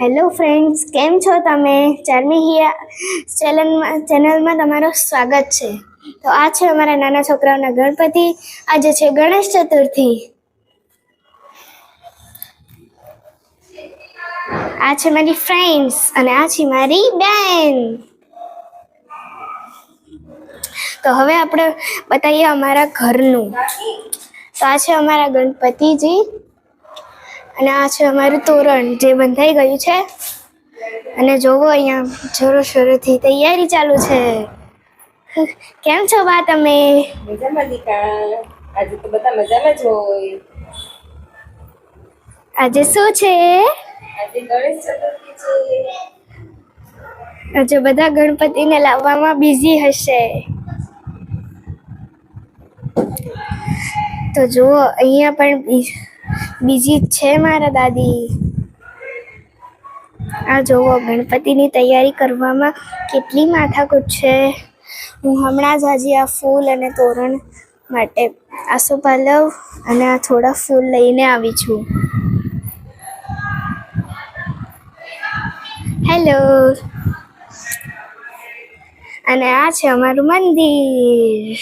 Hello friends, કેમ છો તમે? ચાર્મી હિયા ચેનલમાં તમારું સ્વાગત છે. તો આ છે અમારા નાના છોકરાઓના ગણપતિ. આજે છે ગણેશ ચતુર્થી. આ છે મારી ફ્રેન્ડ્સ અને આ છે મારી બેન. તો હવે આપણે બતાવીએ અમારા ઘરનું. તો આ છે અમારા ગણપતિજી અને આ છે અમારું તોરણ જે બંધાઈ ગયું છે. અને જોવો અહીંયા જોરો શોરોથી તૈયારી ચાલુ છે. કેમ છો બા તમે? મજામાં દીકા. આજે તો બધા મજામાં જ હોય. આજે શું છે? આજે ગણેશ ચતુર્થી છે. આજે બધા ગણપતિને લાવવામાં બિઝી હશે. તો જુઓ અહીંયા પણ બીજી છે મારા દાદી. આ જોવો ગણપતિની તૈયારી કરવામાં કેટલી માથાકૂટ છે. હું હમણાં જ હજી આ ફૂલ અને તોરણ માટે આસોપાલવ અને આ થોડા ફૂલ લઈને આવી છું. હેલો. અને આ છે અમારું મંદિર.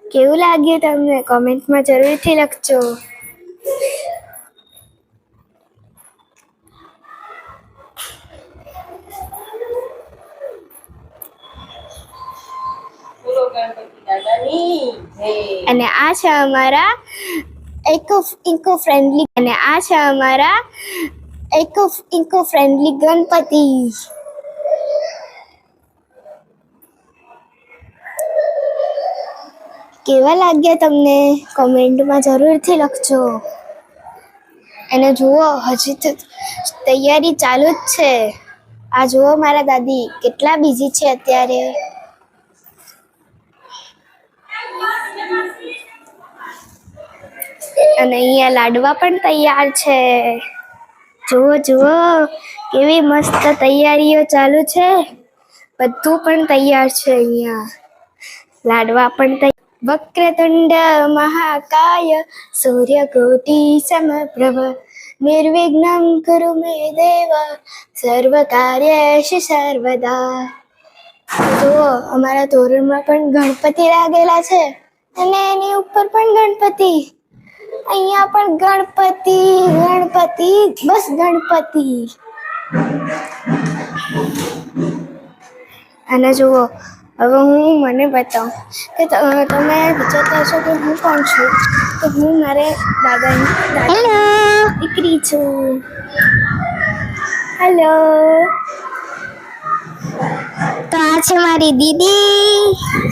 કેવું લાગ્યું તમને? કોમેન્ટમાં જરૂરથી લખજો. બોલો ગણપતિ દાદાની જય. અને આ છે અમારા ઇકો ફ્રેન્ડલી ગણપતિ. કેવા લાગ્યા તમને? કોમેન્ટમાં જરૂરથી લખજો. અને જુઓ હજી તો તૈયારી ચાલુ જ છે. આ જુઓ મારા દાદી કેટલા બિઝી છે અત્યારે. અને અહીંયા લાડવા પણ તૈયાર છે. જુઓ જુઓ કેવી મસ્ત તૈયારીઓ ચાલુ છે. બધું પણ તૈયાર છે. અહીંયા લાડવા પણ વક્રતુંડ મહાકાય સૂર્યકોટિ સમપ્રભ નિર્વિઘ્નં કુરુ મે દેવ સર્વ કાર્યેષુ સર્વદા. જુઓ અમારા તોરણમાં પણ ગણપતિ લાગેલા છે અને એની ઉપર પણ ગણપતિ. અહીંયા પણ ગણપતિ બસ ગણપતિ. અને જુઓ હવે મને બતાવું કે તમે વિચારતા હશો કે હું કોણ છું. તો હું મારે દાદાની દીકરી છું. હેલો. તો આ છે મારી દીદી.